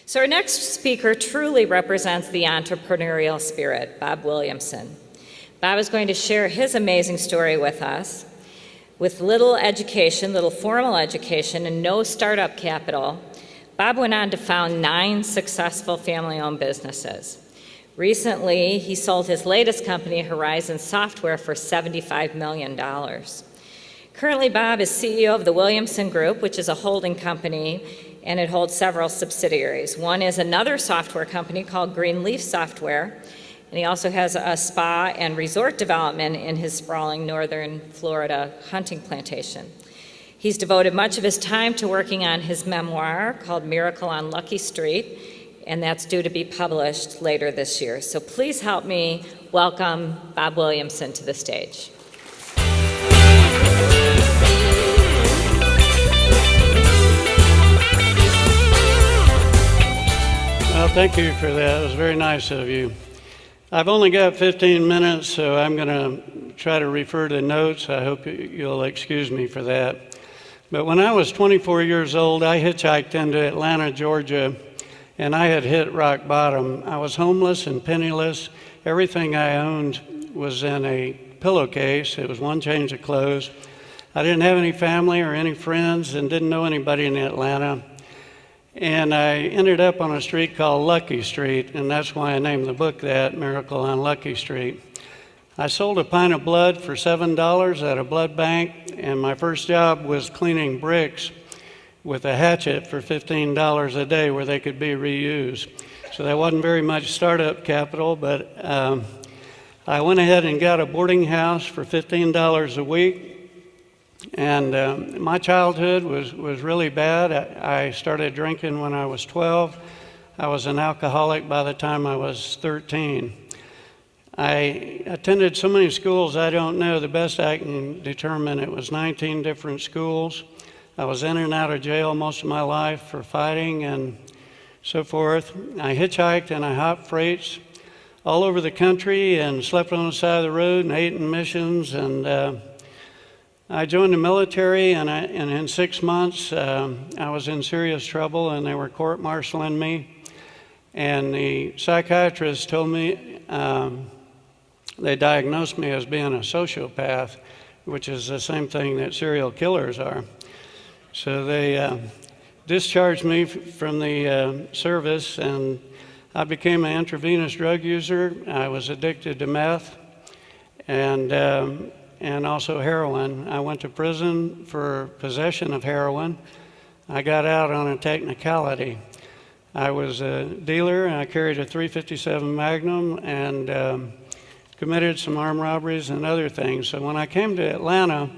So our next speaker truly represents the entrepreneurial spirit, Bob Williamson. Bob is going to share his amazing story with us. With little education, little formal education, and no startup capital, Bob went on to found 9 successful family-owned businesses. Recently, he sold his latest company, Horizon Software, for $75 million. Currently, Bob is CEO of the Williamson Group, which is a holding company, and it holds several subsidiaries. One is another software company called Greenleaf Software, and he also has a spa and resort development in his sprawling northern Florida hunting plantation. He's devoted much of his time to working on his memoir called Miracle on Lucky Street, and that's due to be published later this year. So please help me welcome Bob Williamson to the stage. Well, thank you for that. It was very nice of you. I've only got 15 minutes, so I'm going to try to refer to notes. I hope you'll excuse me for that. But when I was 24 years old, I hitchhiked into Atlanta, Georgia, and I had hit rock bottom. I was homeless and penniless. Everything I owned was in a pillowcase. It was one change of clothes. I didn't have any family or any friends and didn't know anybody in Atlanta. And I ended up on a street called Lucky Street, and that's why I named the book that, Miracle on Lucky Street. I sold a pint of blood for $7 at a blood bank, and my first job was cleaning bricks with a hatchet for $15 a day where they could be reused. So that wasn't very much startup capital, but I went ahead and got a boarding house for $15 a week. And my childhood was really bad. I started drinking when I was 12. I was an alcoholic by the time I was 13. I attended so many schools I don't know. The best I can determine, it was 19 different schools. I was in and out of jail most of my life for fighting and so forth. I hitchhiked and I hopped freights all over the country and slept on the side of the road and ate in missions. And I joined the military, and in 6 months, I was in serious trouble, and they were court-martialing me. And the psychiatrist told me, they diagnosed me as being a sociopath, which is the same thing that serial killers are. So they discharged me from the service, and I became an intravenous drug user. I was addicted to meth, and also heroin. I went to prison for possession of heroin. I got out on a technicality. I was a dealer, and I carried a .357 Magnum and committed some armed robberies and other things. So when I came to Atlanta,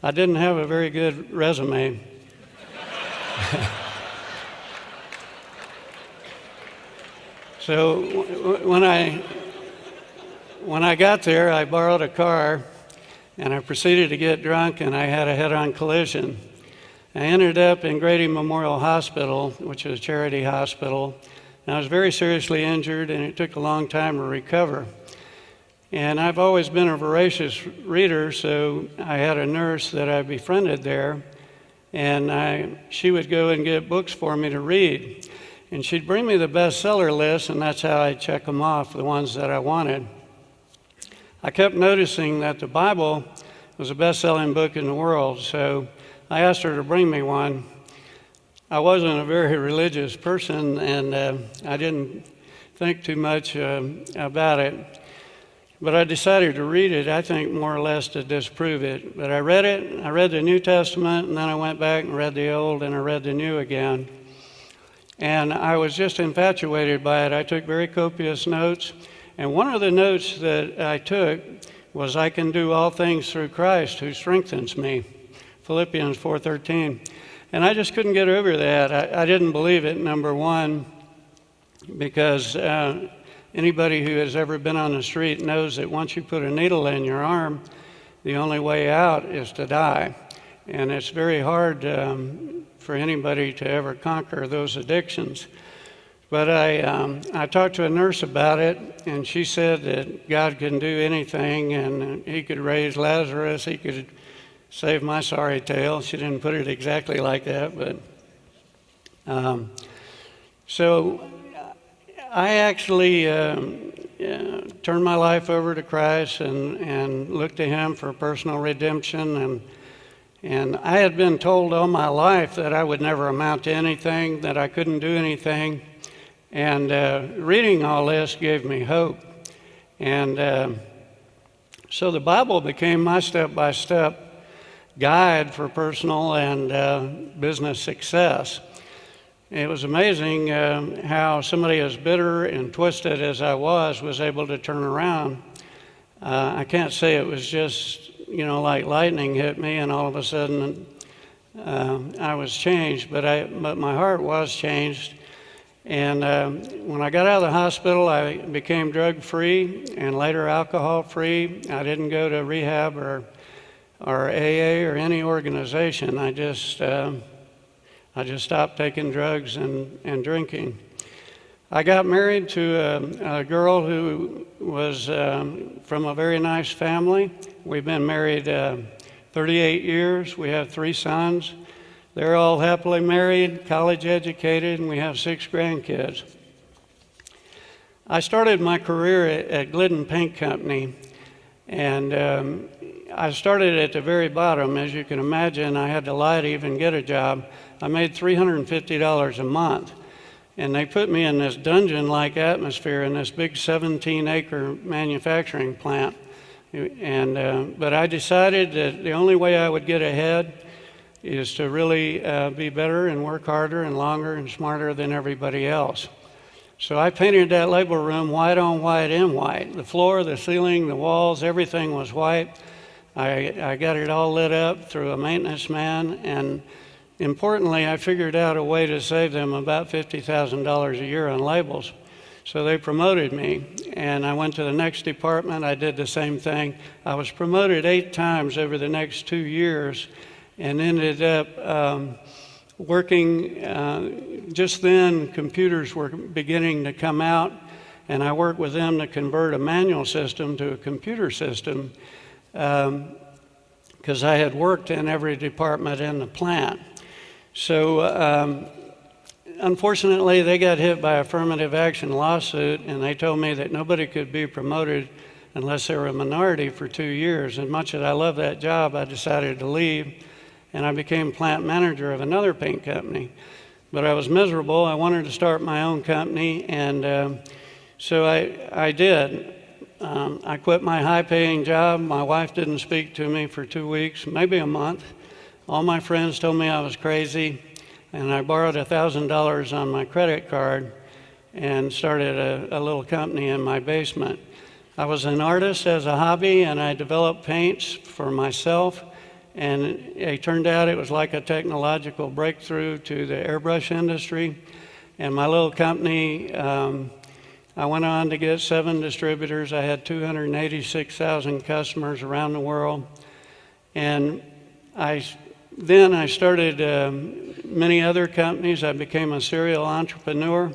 I didn't have a very good resume. So when I got there, I borrowed a car, and I proceeded to get drunk, and I had a head-on collision. I ended up in Grady Memorial Hospital, which is a charity hospital, and I was very seriously injured, and it took a long time to recover. And I've always been a voracious reader, so I had a nurse that I befriended there, and she would go and get books for me to read. And she'd bring me the bestseller list, and that's how I'd check them off, the ones that I wanted. I kept noticing that the Bible was the best-selling book in the world, so I asked her to bring me one. I wasn't a very religious person, and I didn't think too much about it. But I decided to read it, I think more or less to disprove it. But I read it, I read the New Testament, and then I went back and read the Old, and I read the New again. And I was just infatuated by it. I took very copious notes. And one of the notes that I took was, I can do all things through Christ who strengthens me, Philippians 4:13. And I just couldn't get over that. I didn't believe it, number one, because anybody who has ever been on the street knows that once you put a needle in your arm, the only way out is to die. And it's very hard for anybody to ever conquer those addictions. But I talked to a nurse about it, and she said that God can do anything, and he could raise Lazarus, he could save my sorry tail. She didn't put it exactly like that, but So I actually turned my life over to Christ and looked to Him for personal redemption. And I had been told all my life that I would never amount to anything, that I couldn't do anything. And reading all this gave me hope. And so the Bible became my step-by-step guide for personal and business success. It was amazing how somebody as bitter and twisted as I was able to turn around. I can't say it was just, like lightning hit me and all of a sudden I was changed, but my heart was changed. And when I got out of the hospital, I became drug-free and later alcohol-free. I didn't go to rehab or AA or any organization. I just stopped taking drugs and drinking. I got married to a girl who was from a very nice family. We've been married 38 years. We have 3 sons. They're all happily married, college educated, and we have 6 grandkids. I started my career at Glidden Paint Company, and I started at the very bottom. As you can imagine, I had to lie to even get a job. I made $350 a month, and they put me in this dungeon-like atmosphere in this big 17-acre manufacturing plant. But I decided that the only way I would get ahead is to really be better and work harder and longer and smarter than everybody else. So I painted that label room white on white in white. The floor, the ceiling, the walls, everything was white. I got it all lit up through a maintenance man, and importantly, I figured out a way to save them about $50,000 a year on labels. So they promoted me, and I went to the next department. I did the same thing. I was promoted 8 times over the next 2 years and ended up working. Just then, computers were beginning to come out, and I worked with them to convert a manual system to a computer system because I had worked in every department in the plant. So unfortunately, they got hit by an affirmative action lawsuit, and they told me that nobody could be promoted unless they were a minority for 2 years. And much as I love that job, I decided to leave, and I became plant manager of another paint company. But I was miserable. I wanted to start my own company, and so I did. I quit my high-paying job. My wife didn't speak to me for 2 weeks, maybe a month. All my friends told me I was crazy, and I borrowed $1,000 on my credit card and started a little company in my basement. I was an artist as a hobby, and I developed paints for myself, and it turned out it was like a technological breakthrough to the airbrush industry. And my little company, I went on to get 7 distributors. I had 286,000 customers around the world. And then I started many other companies. I became a serial entrepreneur.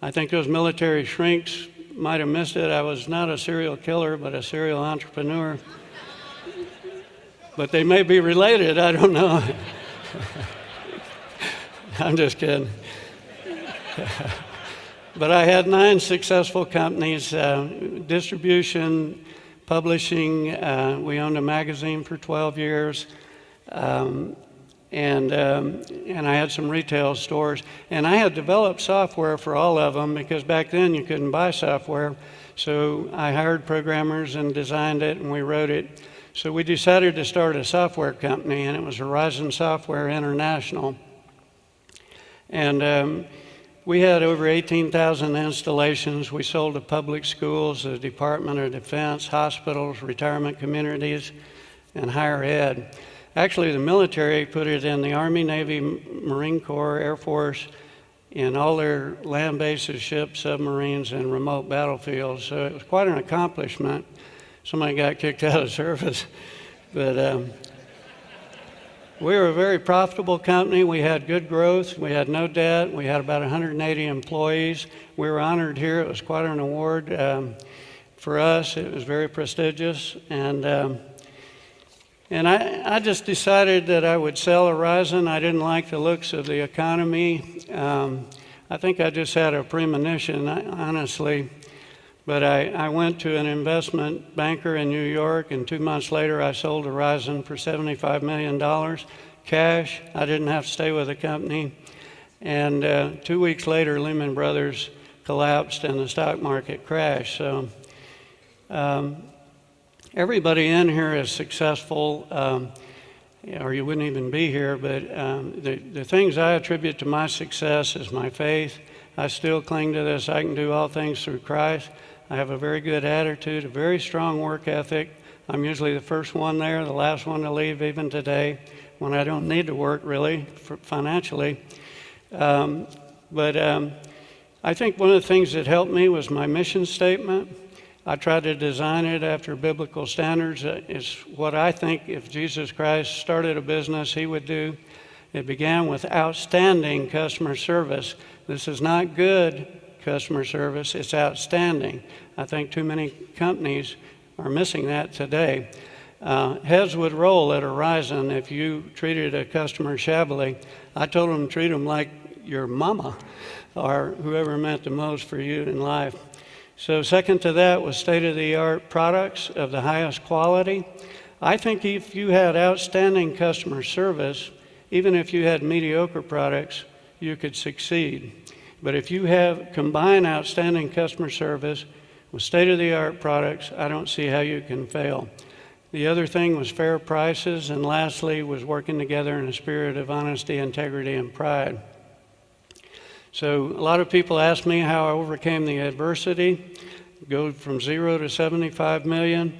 I think those military shrinks might have missed it. I was not a serial killer, but a serial entrepreneur. But they may be related, I don't know. I'm just kidding. But I had 9 successful companies, distribution, publishing. We owned a magazine for 12 years. And I had some retail stores. And I had developed software for all of them because back then you couldn't buy software. So I hired programmers and designed it, and we wrote it. So we decided to start a software company, and it was Horizon Software International. And we had over 18,000 installations. We sold to public schools, the Department of Defense, hospitals, retirement communities, and higher ed. Actually, the military put it in the Army, Navy, Marine Corps, Air Force, in all their land bases, ships, submarines, and remote battlefields. So it was quite an accomplishment. Somebody got kicked out of service. But we were a very profitable company. We had good growth. We had no debt. We had about 180 employees. We were honored here. It was quite an award for us. It was very prestigious. And I just decided that I would sell Horizon. I didn't like the looks of the economy. I think I just had a premonition, honestly. But I went to an investment banker in New York, and 2 months later I sold Horizon for $75 million cash. I didn't have to stay with the company. And 2 weeks later, Lehman Brothers collapsed and the stock market crashed. So everybody in here is successful, or you wouldn't even be here. But the things I attribute to my success is my faith. I still cling to this. I can do all things through Christ. I have a very good attitude, a very strong work ethic. I'm usually the first one there, the last one to leave, even today, when I don't need to work really financially. But I think one of the things that helped me was my mission statement. I tried to design it after biblical standards. It's what I think if Jesus Christ started a business, he would do. It began with outstanding customer service. This is not good customer service, it's outstanding. I think too many companies are missing that today. Heads would roll at Horizon if you treated a customer shabbily. I told them to treat them like your mama or whoever meant the most for you in life. So second to that was state-of-the-art products of the highest quality. I think if you had outstanding customer service, even if you had mediocre products, you could succeed. But if you have combined outstanding customer service with state-of-the-art products, I don't see how you can fail. The other thing was fair prices, and lastly was working together in a spirit of honesty, integrity, and pride. So a lot of people ask me how I overcame the adversity, go from 0 to 75 million.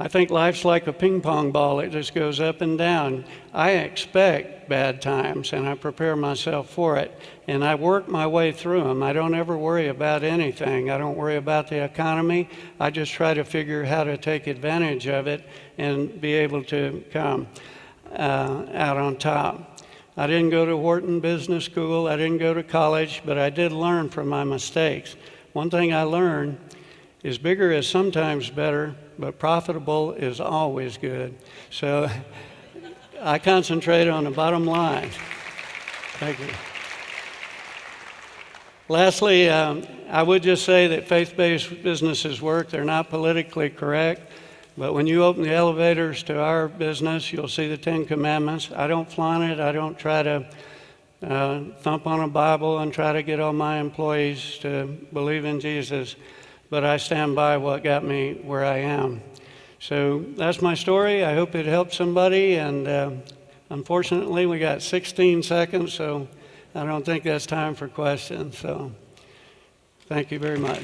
I think life's like a ping pong ball. It just goes up and down. I expect bad times, and I prepare myself for it. And I work my way through them. I don't ever worry about anything. I don't worry about the economy. I just try to figure how to take advantage of it and be able to come out on top. I didn't go to Wharton Business School. I didn't go to college, but I did learn from my mistakes. One thing I learned is bigger is sometimes better, but profitable is always good. So I concentrate on the bottom line. Thank you. Lastly, I would just say that faith-based businesses work. They're not politically correct, but when you open the elevators to our business, you'll see the 10 Commandments. I don't flaunt it. I don't try to thump on a Bible and try to get all my employees to believe in Jesus, but I stand by what got me where I am. So that's my story. I hope it helped somebody, and unfortunately we got 16 seconds, so I don't think that's time for questions. So thank you very much.